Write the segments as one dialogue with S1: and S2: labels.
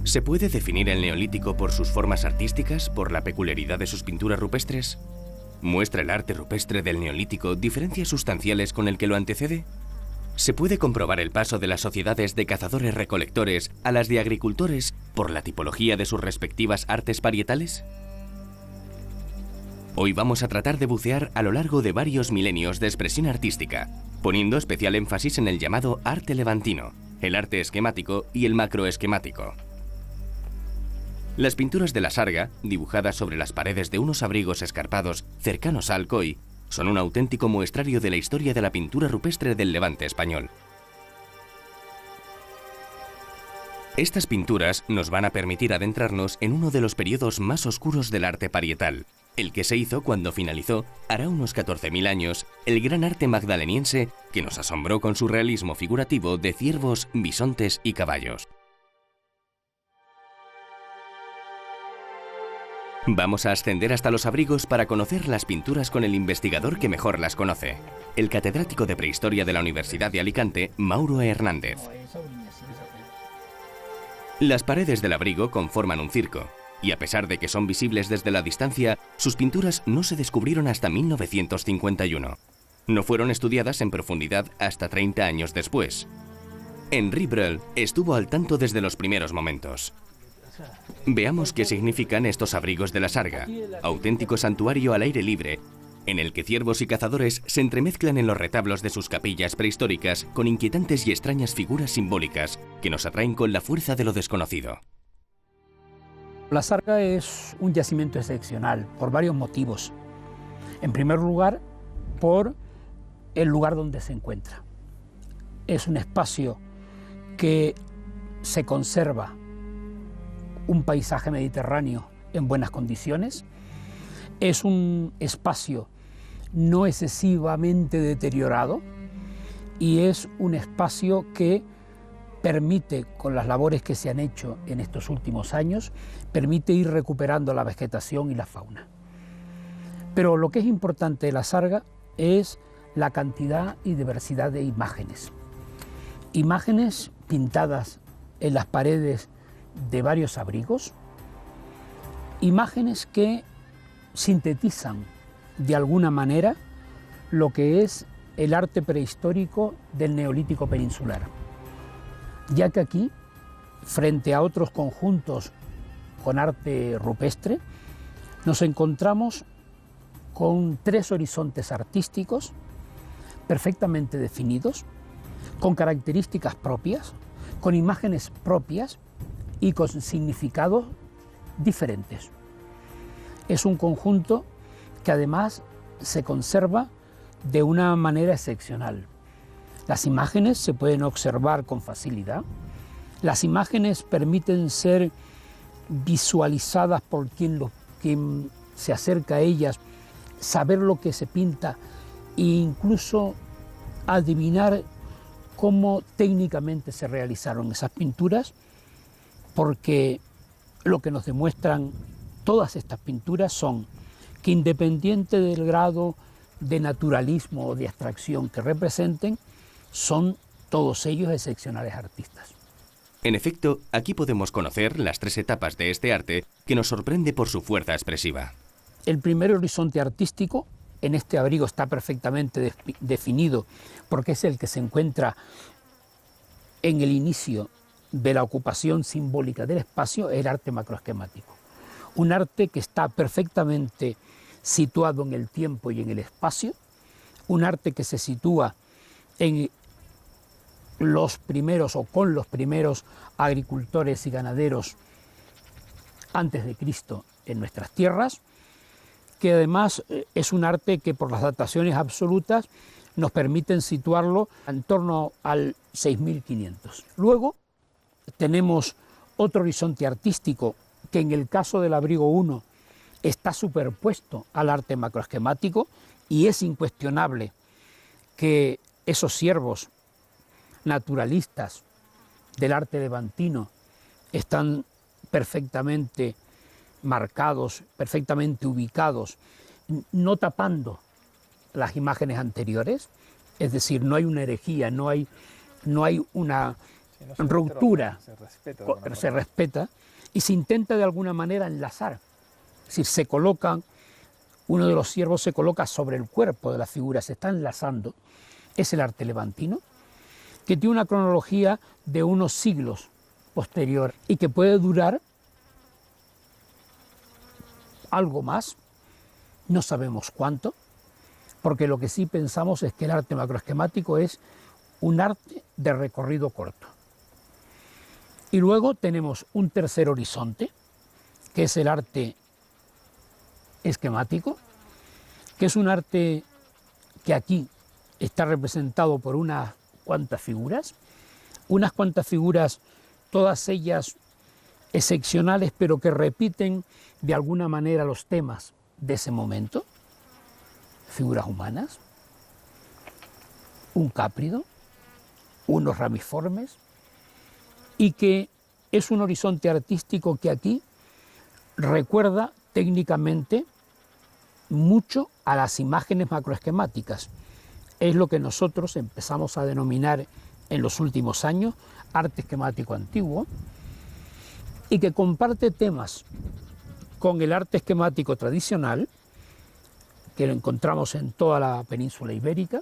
S1: ¿Se puede definir el Neolítico por sus formas artísticas, por la peculiaridad de sus pinturas rupestres? ¿Muestra el arte rupestre del Neolítico diferencias sustanciales con el que lo antecede? ¿Se puede comprobar el paso de las sociedades de cazadores-recolectores a las de agricultores por la tipología de sus respectivas artes parietales? Hoy vamos a tratar de bucear a lo largo de varios milenios de expresión artística, poniendo especial énfasis en el llamado arte levantino, el arte esquemático y el macroesquemático. Las pinturas de la Sarga, dibujadas sobre las paredes de unos abrigos escarpados cercanos a Alcoy, son un auténtico muestrario de la historia de la pintura rupestre del Levante español. Estas pinturas nos van a permitir adentrarnos en uno de los periodos más oscuros del arte parietal, el que se hizo cuando finalizó, hará unos 14.000 años, el gran arte magdaleniense que nos asombró con su realismo figurativo de ciervos, bisontes y caballos. Vamos a ascender hasta los abrigos para conocer las pinturas con el investigador que mejor las conoce, el catedrático de Prehistoria de la Universidad de Alicante, Mauro Hernández. Las paredes del abrigo conforman un circo, y a pesar de que son visibles desde la distancia, sus pinturas no se descubrieron hasta 1951. No fueron estudiadas en profundidad hasta 30 años después. Henri Breuil estuvo al tanto desde los primeros momentos. Veamos qué significan estos abrigos de la Sarga, auténtico santuario al aire libre, en el que ciervos y cazadores se entremezclan en los retablos de sus capillas prehistóricas con inquietantes y extrañas figuras simbólicas que nos atraen con la fuerza de lo desconocido.
S2: La Sarga es un yacimiento excepcional por varios motivos. En primer lugar, por el lugar donde se encuentra. Es un espacio que se conserva un paisaje mediterráneo en buenas condiciones. Es un espacio no excesivamente deteriorado y es un espacio que permite, con las labores que se han hecho en estos últimos años, permite ir recuperando la vegetación y la fauna. Pero lo que es importante de la Sarga es la cantidad y diversidad de imágenes. Imágenes pintadas en las paredes de varios abrigos, imágenes que sintetizan de alguna manera lo que es el arte prehistórico del Neolítico peninsular, ya que aquí, frente a otros conjuntos con arte rupestre, nos encontramos con tres horizontes artísticos perfectamente definidos, con características propias, con imágenes propias y con significados diferentes. Es un conjunto que además se conserva de una manera excepcional. Las imágenes se pueden observar con facilidad, las imágenes permiten ser visualizadas por quien se acerca a ellas, saber lo que se pinta e incluso adivinar cómo técnicamente se realizaron esas pinturas, porque lo que nos demuestran todas estas pinturas son que, independiente del grado de naturalismo o de abstracción que representen, son todos ellos excepcionales artistas.
S1: En efecto, aquí podemos conocer las tres etapas de este arte que nos sorprende por su fuerza expresiva.
S2: El primer horizonte artístico en este abrigo está perfectamente definido porque es el que se encuentra en el inicio de la ocupación simbólica del espacio, el arte macroesquemático. Un arte que está perfectamente situado en el tiempo y en el espacio, un arte que se sitúa en los primeros o con los primeros agricultores y ganaderos antes de Cristo en nuestras tierras, que además es un arte que por las dataciones absolutas nos permiten situarlo en torno al 6500. Luego tenemos otro horizonte artístico que en el caso del abrigo 1 está superpuesto al arte macroesquemático y es incuestionable que esos ciervos naturalistas del arte levantino están perfectamente marcados, perfectamente ubicados, no tapando las imágenes anteriores, es decir, no hay una herejía, no hay una ruptura, se respeta y se intenta de alguna manera enlazar. Es decir, se colocan, uno de los ciervos se coloca sobre el cuerpo de la figura, se está enlazando. Es el arte levantino, que tiene una cronología de unos siglos posterior y que puede durar algo más, no sabemos cuánto, porque lo que sí pensamos es que el arte macroesquemático es un arte de recorrido corto. Y luego tenemos un tercer horizonte, que es el arte esquemático, que es un arte que aquí está representado por unas cuantas figuras, todas ellas excepcionales, pero que repiten de alguna manera los temas de ese momento, figuras humanas, un cáprido, unos ramiformes, y que es un horizonte artístico que aquí recuerda técnicamente mucho a las imágenes macroesquemáticas. Es lo que nosotros empezamos a denominar en los últimos años arte esquemático antiguo, y que comparte temas con el arte esquemático tradicional, que lo encontramos en toda la península ibérica,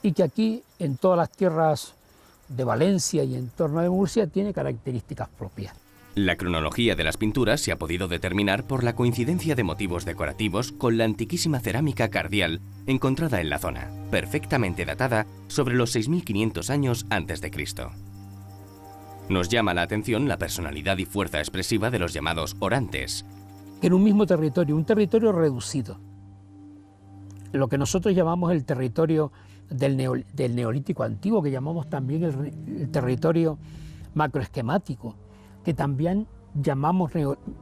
S2: y que aquí, en todas las tierras de Valencia y en torno de Murcia, tiene características propias.
S1: La cronología de las pinturas se ha podido determinar por la coincidencia de motivos decorativos con la antiquísima cerámica cardial encontrada en la zona, perfectamente datada sobre los 6.500 años antes de Cristo. Nos llama la atención la personalidad y fuerza expresiva de los llamados orantes.
S2: En un mismo territorio, un territorio reducido, lo que nosotros llamamos el territorio del Neolítico antiguo, que llamamos también el territorio macroesquemático, que también llamamos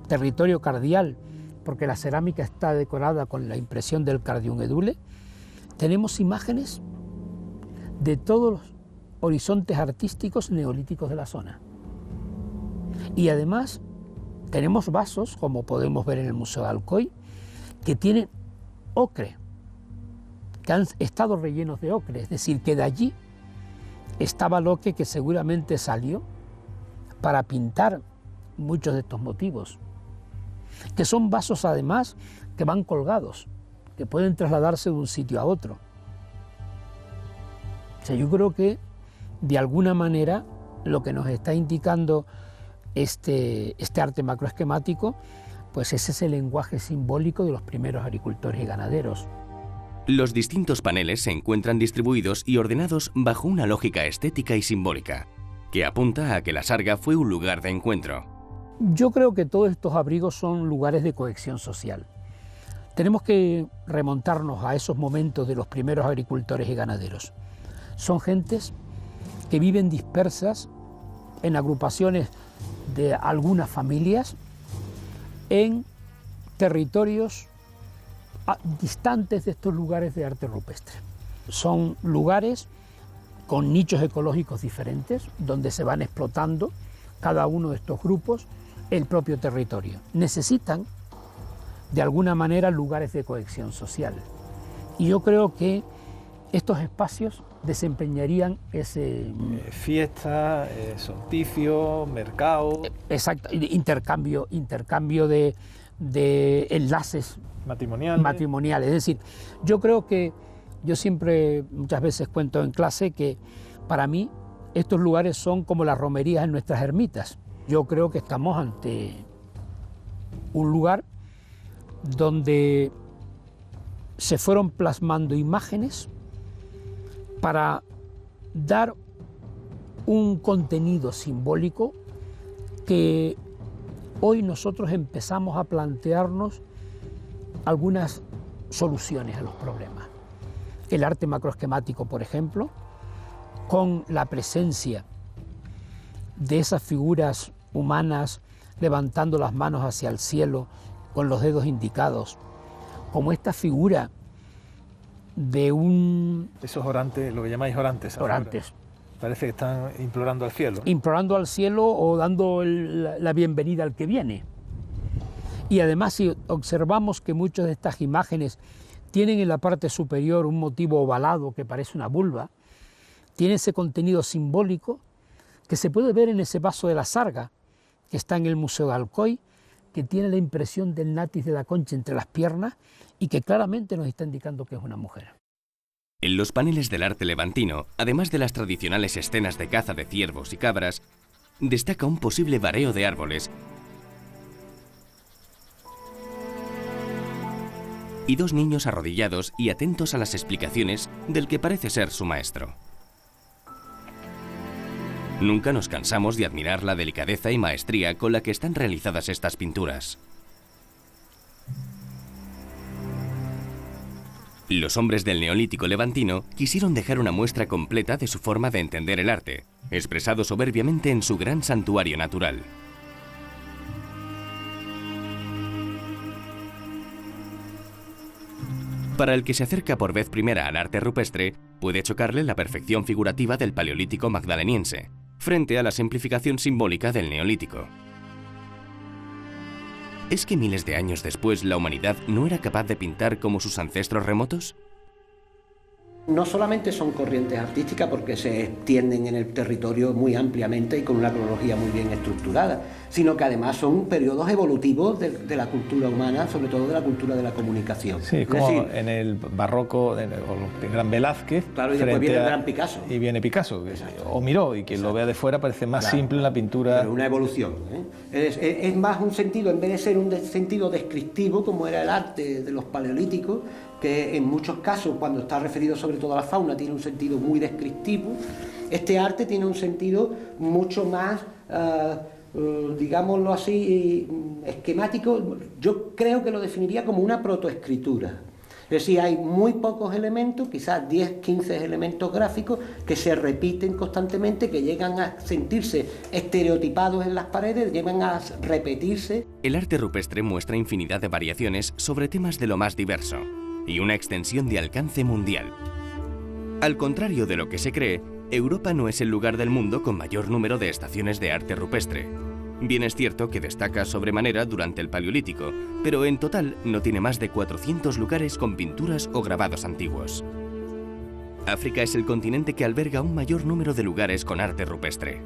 S2: territorio cardial, porque la cerámica está decorada con la impresión del cardium edule. Tenemos imágenes de todos los horizontes artísticos neolíticos de la zona. Y además tenemos vasos, como podemos ver en el Museo de Alcoy, que tienen ocre, que han estado rellenos de ocre, es decir, que de allí estaba el ocre que seguramente salió para pintar muchos de estos motivos, que son vasos además que van colgados, que pueden trasladarse de un sitio a otro. O sea, yo creo que de alguna manera lo que nos está indicando este arte macroesquemático, pues ese es el lenguaje simbólico de los primeros agricultores y ganaderos.
S1: Los distintos paneles se encuentran distribuidos y ordenados bajo una lógica estética y simbólica, que apunta a que la sarga fue un lugar de encuentro.
S2: Yo creo que todos estos abrigos son lugares de cohesión social. Tenemos que remontarnos a esos momentos de los primeros agricultores y ganaderos. Son gentes que viven dispersas en agrupaciones de algunas familias en territorios distantes de estos lugares de arte rupestre. Son lugares con nichos ecológicos diferentes, donde se van explotando cada uno de estos grupos el propio territorio. Necesitan, de alguna manera, lugares de cohesión social. Y yo creo que estos espacios desempeñarían ese...
S3: Fiestas, solsticio, mercado...
S2: Exacto, intercambio de enlaces matrimoniales. Es decir, yo creo que, yo siempre, muchas veces cuento en clase que para mí estos lugares son como las romerías en nuestras ermitas. Yo creo que estamos ante un lugar donde se fueron plasmando imágenes para dar un contenido simbólico que hoy nosotros empezamos a plantearnos algunas soluciones a los problemas. El arte macroesquemático, por ejemplo, con la presencia de esas figuras humanas levantando las manos hacia el cielo con los dedos indicados, como esta figura de un...
S3: Esos orantes, lo que llamáis orantes.
S2: Orantes.
S3: Parece que están implorando al cielo.
S2: Implorando al cielo o dando la bienvenida al que viene. Y además, si observamos que muchas de estas imágenes tienen en la parte superior un motivo ovalado que parece una vulva, tiene ese contenido simbólico que se puede ver en ese vaso de la Sarga, que está en el Museo de Alcoy, que tiene la impresión del natis de la concha entre las piernas y que claramente nos está indicando que es una mujer.
S1: En los paneles del arte levantino, además de las tradicionales escenas de caza de ciervos y cabras, destaca un posible vareo de árboles y dos niños arrodillados y atentos a las explicaciones del que parece ser su maestro. Nunca nos cansamos de admirar la delicadeza y maestría con la que están realizadas estas pinturas. Los hombres del Neolítico levantino quisieron dejar una muestra completa de su forma de entender el arte, expresado soberbiamente en su gran santuario natural. Para el que se acerca por vez primera al arte rupestre, puede chocarle la perfección figurativa del Paleolítico magdaleniense, frente a la simplificación simbólica del Neolítico. ¿Es que miles de años después la humanidad no era capaz de pintar como sus ancestros remotos?
S4: No solamente son corrientes artísticas porque se extienden en el territorio muy ampliamente y con una cronología muy bien estructurada, sino que además son periodos evolutivos de la cultura humana, sobre todo de la cultura de la comunicación.
S3: Sí, como decir, en el barroco, o el gran Velázquez,
S4: claro, y después viene el gran Picasso.
S3: Y viene Picasso, o Miró, y quien lo vea de fuera parece más simple en la pintura.
S4: Pero una evolución, ¿eh? Es más un sentido, en vez de ser un sentido descriptivo, como era el arte de los paleolíticos, que en muchos casos, cuando está referido sobre todo a la fauna, tiene un sentido muy descriptivo. Este arte tiene un sentido mucho más, digámoslo así, esquemático. Yo creo que lo definiría como una protoescritura. Es decir, hay muy pocos elementos, quizás 10, 15 elementos gráficos que se repiten constantemente, que llegan a sentirse estereotipados en las paredes, llegan a repetirse.
S1: El arte rupestre muestra infinidad de variaciones sobre temas de lo más diverso y una extensión de alcance mundial. Al contrario de lo que se cree, Europa no es el lugar del mundo con mayor número de estaciones de arte rupestre. Bien es cierto que destaca sobremanera durante el Paleolítico, pero en total no tiene más de 400 lugares con pinturas o grabados antiguos. África es el continente que alberga un mayor número de lugares con arte rupestre.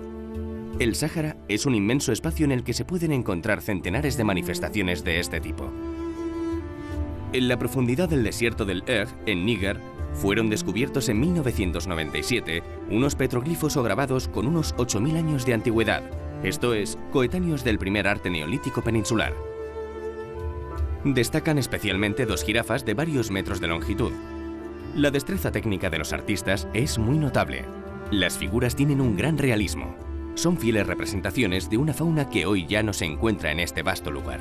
S1: El Sáhara es un inmenso espacio en el que se pueden encontrar centenares de manifestaciones de este tipo. En la profundidad del desierto del Earth, en Níger, fueron descubiertos en 1997 unos petroglifos o grabados con unos 8.000 años de antigüedad, esto es, coetáneos del primer arte neolítico peninsular. Destacan especialmente dos jirafas de varios metros de longitud. La destreza técnica de los artistas es muy notable. Las figuras tienen un gran realismo. Son fieles representaciones de una fauna que hoy ya no se encuentra en este vasto lugar.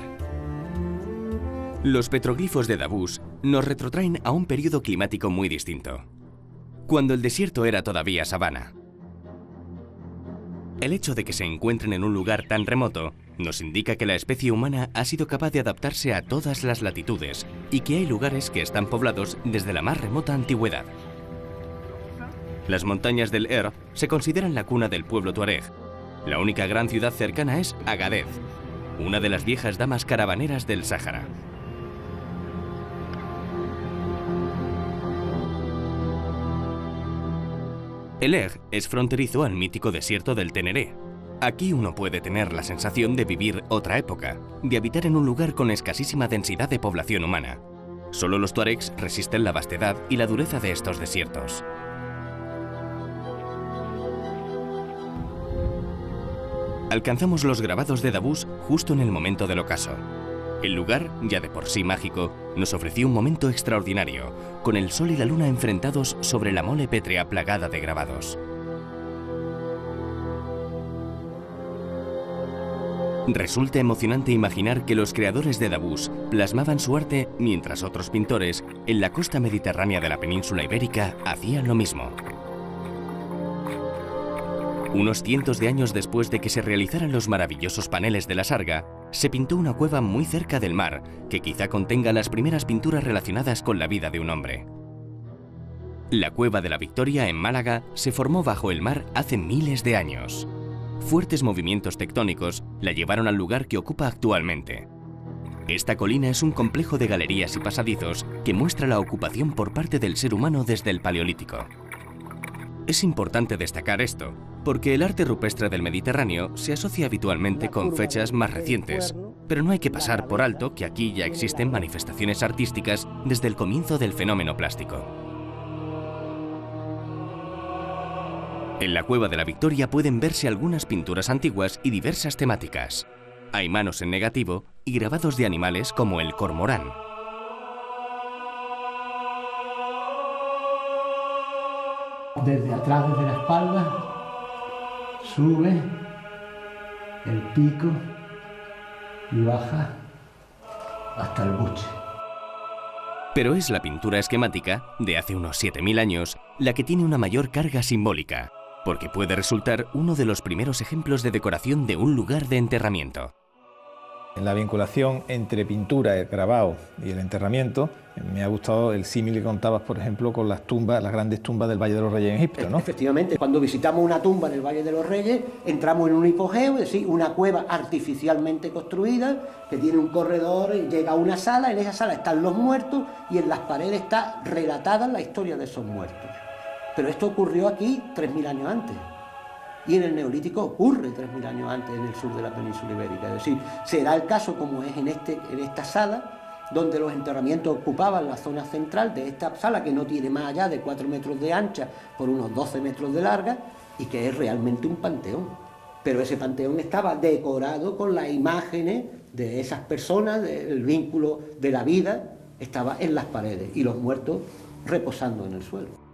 S1: Los petroglifos de Davos nos retrotraen a un periodo climático muy distinto, cuando el desierto era todavía sabana. El hecho de que se encuentren en un lugar tan remoto nos indica que la especie humana ha sido capaz de adaptarse a todas las latitudes y que hay lugares que están poblados desde la más remota antigüedad. Las montañas del Earth se consideran la cuna del pueblo tuareg. La única gran ciudad cercana es Agadez, una de las viejas damas caravaneras del Sáhara. El Eg es fronterizo al mítico desierto del Teneré. Aquí uno puede tener la sensación de vivir otra época, de habitar en un lugar con escasísima densidad de población humana. Solo los tuaregs resisten la vastedad y la dureza de estos desiertos. Alcanzamos los grabados de Davos justo en el momento del ocaso. El lugar, ya de por sí mágico, nos ofreció un momento extraordinario, con el sol y la luna enfrentados sobre la mole pétrea plagada de grabados. Resulta emocionante imaginar que los creadores de Davos plasmaban su arte mientras otros pintores, en la costa mediterránea de la península ibérica, hacían lo mismo. Unos cientos de años después de que se realizaran los maravillosos paneles de la Sarga, se pintó una cueva muy cerca del mar, que quizá contenga las primeras pinturas relacionadas con la vida de un hombre. La Cueva de la Victoria, en Málaga, se formó bajo el mar hace miles de años. Fuertes movimientos tectónicos la llevaron al lugar que ocupa actualmente. Esta colina es un complejo de galerías y pasadizos que muestra la ocupación por parte del ser humano desde el Paleolítico. Es importante destacar esto, Porque el arte rupestre del Mediterráneo se asocia habitualmente con fechas más recientes, pero no hay que pasar por alto que aquí ya existen manifestaciones artísticas desde el comienzo del fenómeno plástico. En la Cueva de la Victoria pueden verse algunas pinturas antiguas y diversas temáticas. Hay manos en negativo y grabados de animales como el cormorán.
S4: Desde atrás, desde la espalda, sube el pico y baja hasta el buche.
S1: Pero es la pintura esquemática, de hace unos 7000 años, la que tiene una mayor carga simbólica, porque puede resultar uno de los primeros ejemplos de decoración de un lugar de enterramiento.
S3: En la vinculación entre pintura, el grabado y el enterramiento, me ha gustado el símil que contabas, por ejemplo, con las tumbas, las grandes tumbas del Valle de los Reyes en Egipto, ¿no?
S4: Efectivamente, cuando visitamos una tumba en el Valle de los Reyes, entramos en un hipogeo, es decir, una cueva artificialmente construida, que tiene un corredor, llega a una sala, en esa sala están los muertos y en las paredes está relatada la historia de esos muertos. Pero esto ocurrió aquí 3000 años antes. Y en el Neolítico ocurre 3000 años antes en el sur de la península ibérica. Es decir, será el caso como es en esta sala, donde los enterramientos ocupaban la zona central de esta sala, que no tiene más allá de 4 metros de ancha por unos 12 metros de larga, y que es realmente un panteón. Pero ese panteón estaba decorado con las imágenes de esas personas, el vínculo de la vida estaba en las paredes, y los muertos reposando en el suelo.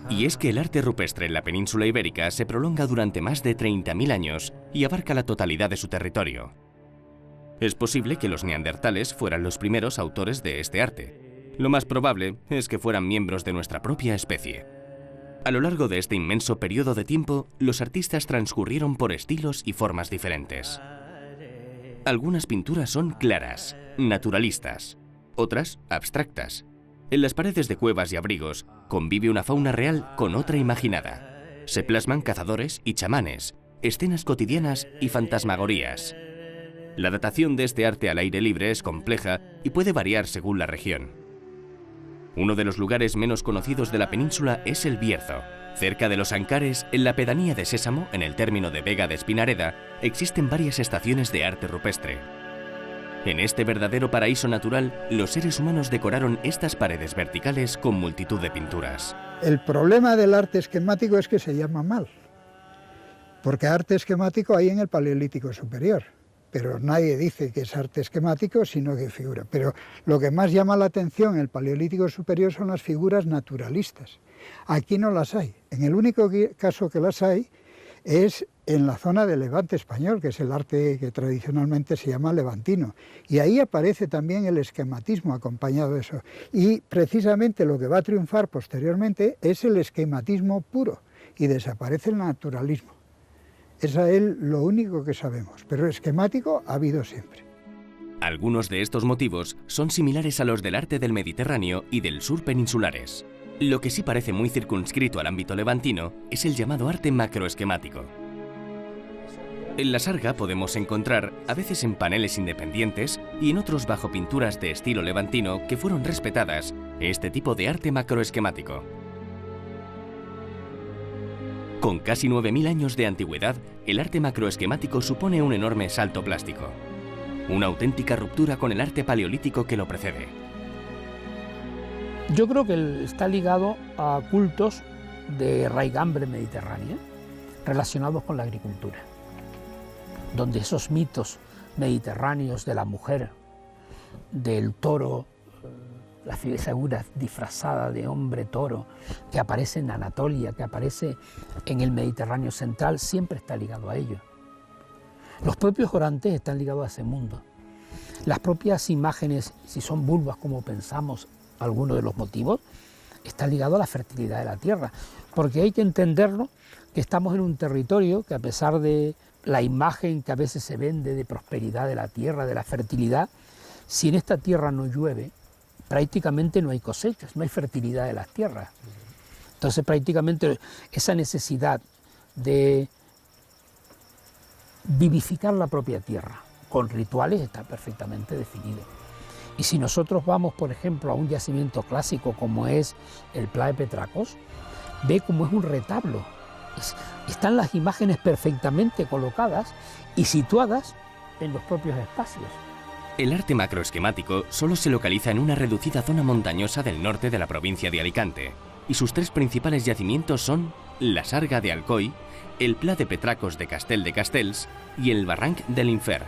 S1: Y es que el arte rupestre en la península ibérica se prolonga durante más de 30.000 años y abarca la totalidad de su territorio. Es posible que los neandertales fueran los primeros autores de este arte. Lo más probable es que fueran miembros de nuestra propia especie. A lo largo de este inmenso periodo de tiempo, los artistas transcurrieron por estilos y formas diferentes. Algunas pinturas son claras, naturalistas, otras abstractas. En las paredes de cuevas y abrigos convive una fauna real con otra imaginada. Se plasman cazadores y chamanes, escenas cotidianas y fantasmagorías. La datación de este arte al aire libre es compleja y puede variar según la región. Uno de los lugares menos conocidos de la península es el Bierzo. Cerca de los Ancares, en la pedanía de Sésamo, en el término de Vega de Espinareda, existen varias estaciones de arte rupestre. En este verdadero paraíso natural, los seres humanos decoraron estas paredes verticales con multitud de pinturas.
S5: El problema del arte esquemático es que se llama mal, porque arte esquemático hay en el Paleolítico Superior, pero nadie dice que es arte esquemático, sino que figura. Pero lo que más llama la atención en el Paleolítico Superior son las figuras naturalistas. Aquí no las hay. En el único caso que las hay es en la zona del Levante español, que es el arte que tradicionalmente se llama levantino. Y ahí aparece también el esquematismo acompañado de eso. Y precisamente lo que va a triunfar posteriormente es el esquematismo puro, y desaparece el naturalismo. Es a él lo único que sabemos, pero esquemático ha habido siempre.
S1: Algunos de estos motivos son similares a los del arte del Mediterráneo y del sur peninsulares. Lo que sí parece muy circunscrito al ámbito levantino es el llamado arte macroesquemático. En la sarga podemos encontrar, a veces en paneles independientes y en otros bajo pinturas de estilo levantino que fueron respetadas, este tipo de arte macroesquemático. Con casi 9000 años de antigüedad, el arte macroesquemático supone un enorme salto plástico. Una auténtica ruptura con el arte paleolítico que lo precede.
S2: Yo creo que está ligado a cultos de raigambre mediterránea relacionados con la agricultura, donde esos mitos mediterráneos de la mujer, del toro, la figura disfrazada de hombre toro que aparece en Anatolia, que aparece en el Mediterráneo central, siempre está ligado a ello. Los propios orantes están ligados a ese mundo. Las propias imágenes, si son vulvas como pensamos, algunos de los motivos, está ligado a la fertilidad de la tierra, porque hay que entenderlo que estamos en un territorio que, a pesar de la imagen que a veces se vende de prosperidad de la tierra, de la fertilidad, si en esta tierra no llueve, prácticamente no hay cosechas, no hay fertilidad de las tierras. Entonces prácticamente esa necesidad de vivificar la propia tierra con rituales está perfectamente definido. Y si nosotros vamos, por ejemplo, a un yacimiento clásico como es el Pla de Petracos, ve cómo es un retablo están las imágenes perfectamente colocadas y situadas en los propios espacios.
S1: El arte macroesquemático solo se localiza en una reducida zona montañosa del norte de la provincia de Alicante, y sus tres principales yacimientos son la Sarga de Alcoi, el Pla de Petracos de Castel de Castells y el Barranc de l'Infer.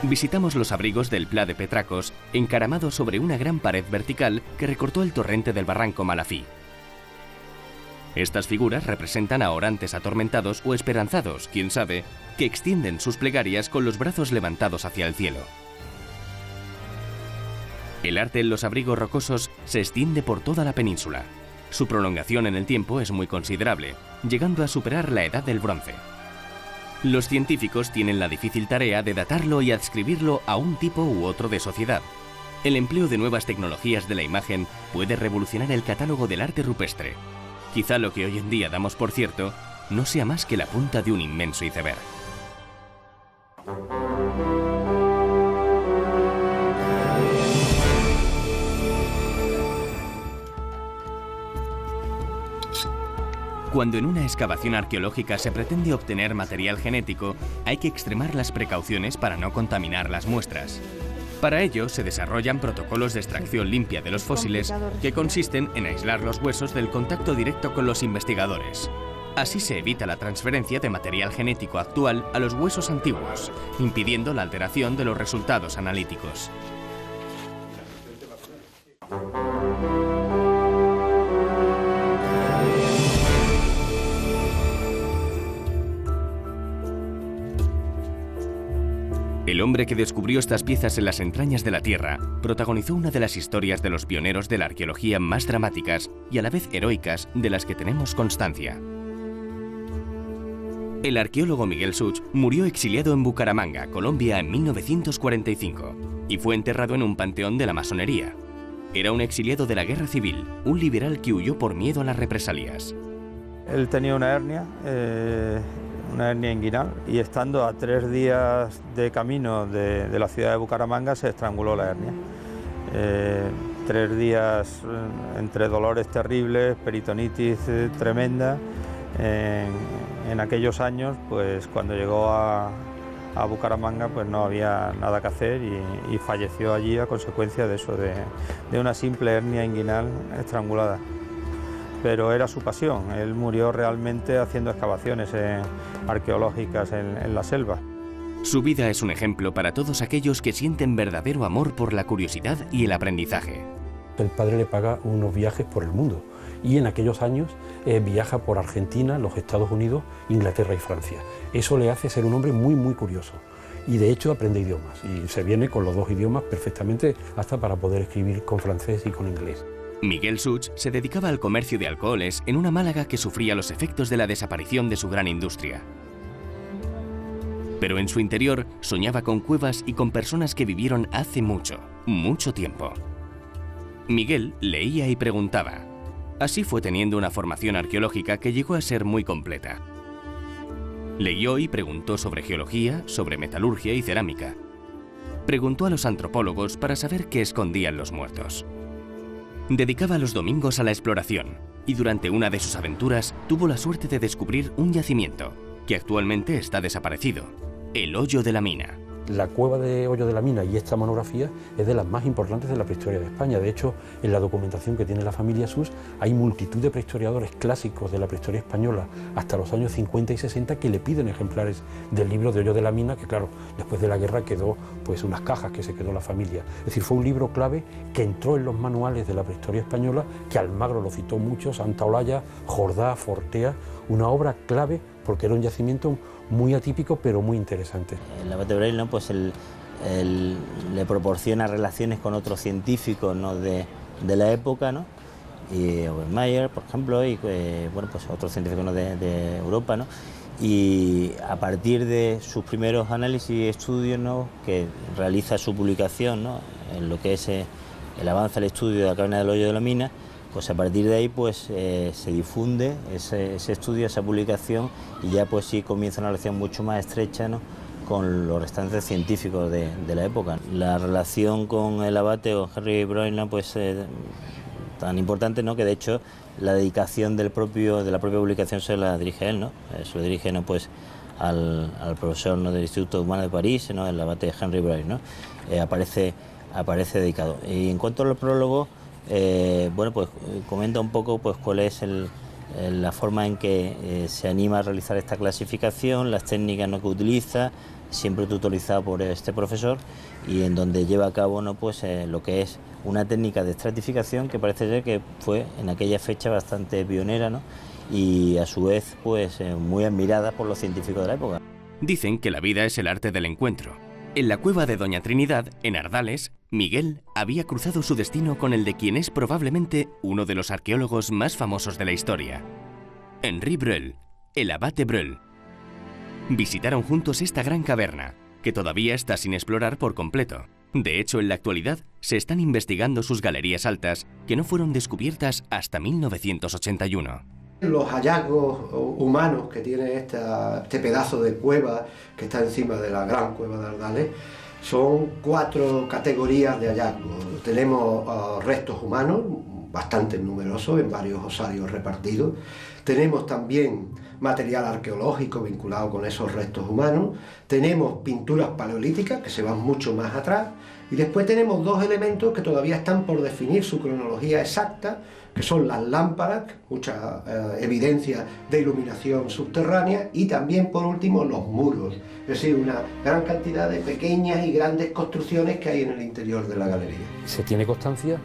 S1: Visitamos los abrigos del Pla de Petracos, encaramados sobre una gran pared vertical que recortó el torrente del barranco Malafí. Estas figuras representan a orantes atormentados o esperanzados, quién sabe, que extienden sus plegarias con los brazos levantados hacia el cielo. El arte en los abrigos rocosos se extiende por toda la península. Su prolongación en el tiempo es muy considerable, llegando a superar la edad del bronce. Los científicos tienen la difícil tarea de datarlo y adscribirlo a un tipo u otro de sociedad. El empleo de nuevas tecnologías de la imagen puede revolucionar el catálogo del arte rupestre. Quizá lo que hoy en día damos por cierto no sea más que la punta de un inmenso iceberg. Cuando en una excavación arqueológica se pretende obtener material genético, hay que extremar las precauciones para no contaminar las muestras. Para ello se desarrollan protocolos de extracción limpia de los fósiles que consisten en aislar los huesos del contacto directo con los investigadores. Así se evita la transferencia de material genético actual a los huesos antiguos, impidiendo la alteración de los resultados analíticos. El hombre que descubrió estas piezas en las entrañas de la Tierra protagonizó una de las historias de los pioneros de la arqueología más dramáticas y a la vez heroicas de las que tenemos constancia. El arqueólogo Miguel Such murió exiliado en Bucaramanga, Colombia, en 1945 y fue enterrado en un panteón de la masonería. Era un exiliado de la Guerra Civil, un liberal que huyó por miedo a las represalias.
S6: Él tenía una hernia inguinal, y estando a 3 días de camino de la ciudad de Bucaramanga se estranguló la hernia. 3 días entre dolores terribles, peritonitis tremenda. En aquellos años, pues cuando llegó a Bucaramanga, pues no había nada que hacer y falleció allí a consecuencia de eso, de una simple hernia inguinal estrangulada. Pero era su pasión, él murió realmente haciendo excavaciones arqueológicas en la selva.
S1: Su vida es un ejemplo para todos aquellos que sienten verdadero amor por la curiosidad y el aprendizaje.
S7: El padre le paga unos viajes por el mundo y en aquellos años viaja por Argentina, los Estados Unidos, Inglaterra y Francia. Eso le hace ser un hombre muy curioso y de hecho aprende idiomas y se viene con los 2 idiomas perfectamente hasta para poder escribir con francés y con inglés.
S1: Miguel Such se dedicaba al comercio de alcoholes en una Málaga que sufría los efectos de la desaparición de su gran industria. Pero en su interior soñaba con cuevas y con personas que vivieron hace mucho tiempo. Miguel leía y preguntaba. Así fue teniendo una formación arqueológica que llegó a ser muy completa. Leyó y preguntó sobre geología, sobre metalurgia y cerámica. Preguntó a los antropólogos para saber qué escondían los muertos. Dedicaba los domingos a la exploración y durante una de sus aventuras tuvo la suerte de descubrir un yacimiento que actualmente está desaparecido, el Hoyo de la Mina.
S7: La cueva de Hoyo de la Mina y esta monografía es de las más importantes de la prehistoria de España. De hecho, en la documentación que tiene la familia Such hay multitud de prehistoriadores clásicos de la prehistoria española hasta los años 50 y 60 que le piden ejemplares del libro de Hoyo de la Mina, que claro, después de la guerra quedó pues unas cajas que se quedó la familia. Es decir, fue un libro clave que entró en los manuales de la prehistoria española, que Almagro lo citó mucho, Santa Olalla, Jordá, Fortea, una obra clave porque era un yacimiento muy atípico pero muy interesante.
S8: El abate Braille, pues le proporciona relaciones con otros científicos, ¿no?, de la época, ¿no?, y Obermayer, por ejemplo, y bueno, pues otros científicos, ¿no?, de Europa, ¿no?, y a partir de sus primeros análisis y estudios, ¿no?, que realiza su publicación, ¿no?, en lo que es el avance al estudio de la caverna del Hoyo de la Mina, pues a partir de ahí pues se difunde ese estudio, esa publicación, y ya pues sí comienza una relación mucho más estrecha, ¿no?, con los restantes científicos de la época. La relación con el abate o Henry Breuil, pues tan importante, ¿no?, que de hecho la dedicación de la propia publicación se la dirige él, ¿no? Se lo dirige, ¿no?, pues al profesor, ¿no?, del Instituto Humano de París, ¿no?, el abate Henry Braille, ¿no? Aparece dedicado. Y en cuanto al prólogo, bueno, pues comenta un poco pues cuál es la forma en que se anima a realizar esta clasificación, las técnicas, ¿no?, que utiliza, siempre tutorizado por este profesor, y en donde lleva a cabo, ¿no?, pues lo que es una técnica de estratificación que parece ser que fue en aquella fecha bastante pionera, ¿no?, y a su vez pues muy admirada por los científicos de la época.
S1: Dicen que la vida es el arte del encuentro. En la cueva de Doña Trinidad, en Ardales, Miguel había cruzado su destino con el de quien es probablemente uno de los arqueólogos más famosos de la historia, Henri Breuil, el abate Breuil. Visitaron juntos esta gran caverna, que todavía está sin explorar por completo. De hecho, en la actualidad se están investigando sus galerías altas, que no fueron descubiertas hasta 1981.
S4: Los hallazgos humanos que tiene este pedazo de cueva que está encima de la gran cueva de Ardales son 4 categorías de hallazgos. Tenemos restos humanos, bastante numerosos, en varios osarios repartidos. Tenemos también material arqueológico vinculado con esos restos humanos. Tenemos pinturas paleolíticas que se van mucho más atrás. Y después tenemos 2 elementos que todavía están por definir su cronología exacta, que son las lámparas, mucha evidencia de iluminación subterránea, y también, por último, los muros. Es decir, una gran cantidad de pequeñas y grandes construcciones que hay en el interior de la galería.
S7: Se tiene constancia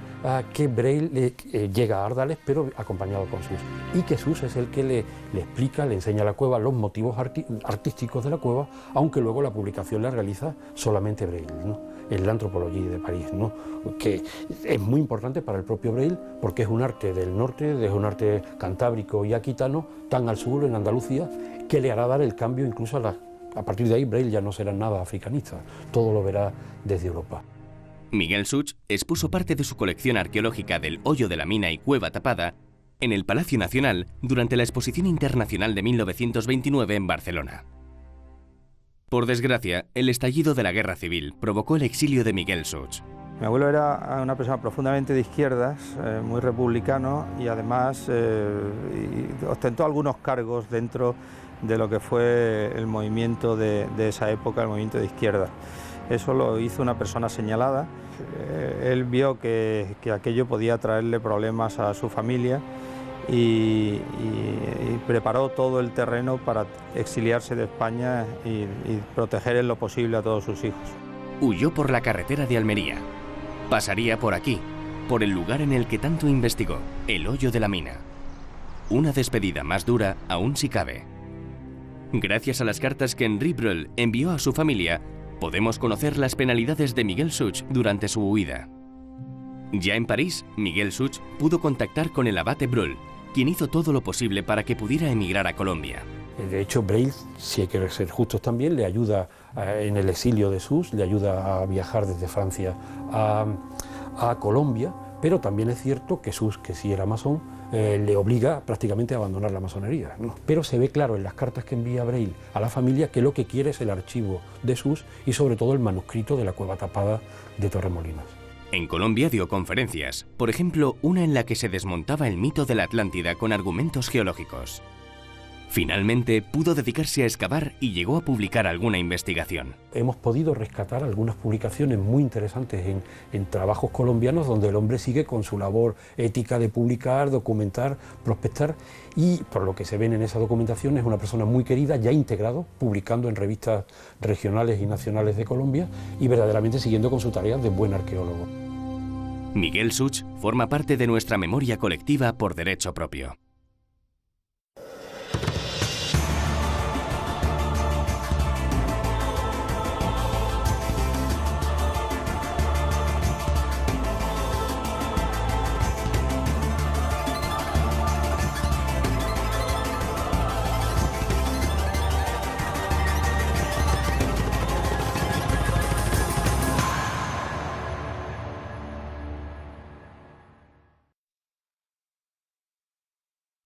S7: que Breuil llega a Ardales, pero acompañado con Suç, y que Suç es el que le explica, le enseña a la cueva los motivos artísticos de la cueva, aunque luego la publicación la realiza solamente Breuil, ¿no?, en la Anthropologie de París, ¿no?, que es muy importante para el propio Breuil porque es un arte del norte, es un arte cantábrico y aquitano, tan al sur, en Andalucía, que le hará dar el cambio incluso a partir de ahí Breuil ya no será nada africanista, todo lo verá desde Europa.
S1: Miguel Suç expuso parte de su colección arqueológica del Hoyo de la Mina y Cueva Tapada en el Palacio Nacional durante la Exposición Internacional de 1929 en Barcelona. Por desgracia, el estallido de la Guerra Civil provocó el exilio de Miguel Suç.
S6: Mi abuelo era una persona profundamente de izquierdas, muy republicano, y además ostentó algunos cargos dentro de lo que fue el movimiento de esa época, el movimiento de izquierda. Eso lo hizo una persona señalada. Él vio que aquello podía traerle problemas a su familia y preparó todo el terreno para exiliarse de España y proteger en lo posible a todos sus hijos.
S1: Huyó por la carretera de Almería. Pasaría por aquí, por el lugar en el que tanto investigó, el Hoyo de la Mina. Una despedida más dura aún si cabe. Gracias a las cartas que Henri Breuil envió a su familia, podemos conocer las penalidades de Miguel Suç durante su huida. Ya en París, Miguel Suç pudo contactar con el abate Breuil, quien hizo todo lo posible para que pudiera emigrar a Colombia.
S7: De hecho, Breuil, si hay que ser justos también, le ayuda en el exilio de Suç, le ayuda a viajar desde Francia a Colombia, pero también es cierto que Suç, que sí era masón, le obliga prácticamente a abandonar la masonería, ¿no? Pero se ve claro en las cartas que envía Breuil a la familia que lo que quiere es el archivo de Suç y sobre todo el manuscrito de la Cueva Tapada de Torremolinos.
S1: En Colombia dio conferencias, por ejemplo, una en la que se desmontaba el mito de la Atlántida con argumentos geológicos. Finalmente pudo dedicarse a excavar y llegó a publicar alguna investigación.
S7: Hemos podido rescatar algunas publicaciones muy interesantes en trabajos colombianos donde el hombre sigue con su labor ética de publicar, documentar, prospectar, y por lo que se ven en esa documentación es una persona muy querida, ya integrado, publicando en revistas regionales y nacionales de Colombia y verdaderamente siguiendo con su tarea de buen arqueólogo.
S1: Miguel Suç forma parte de nuestra memoria colectiva por derecho propio.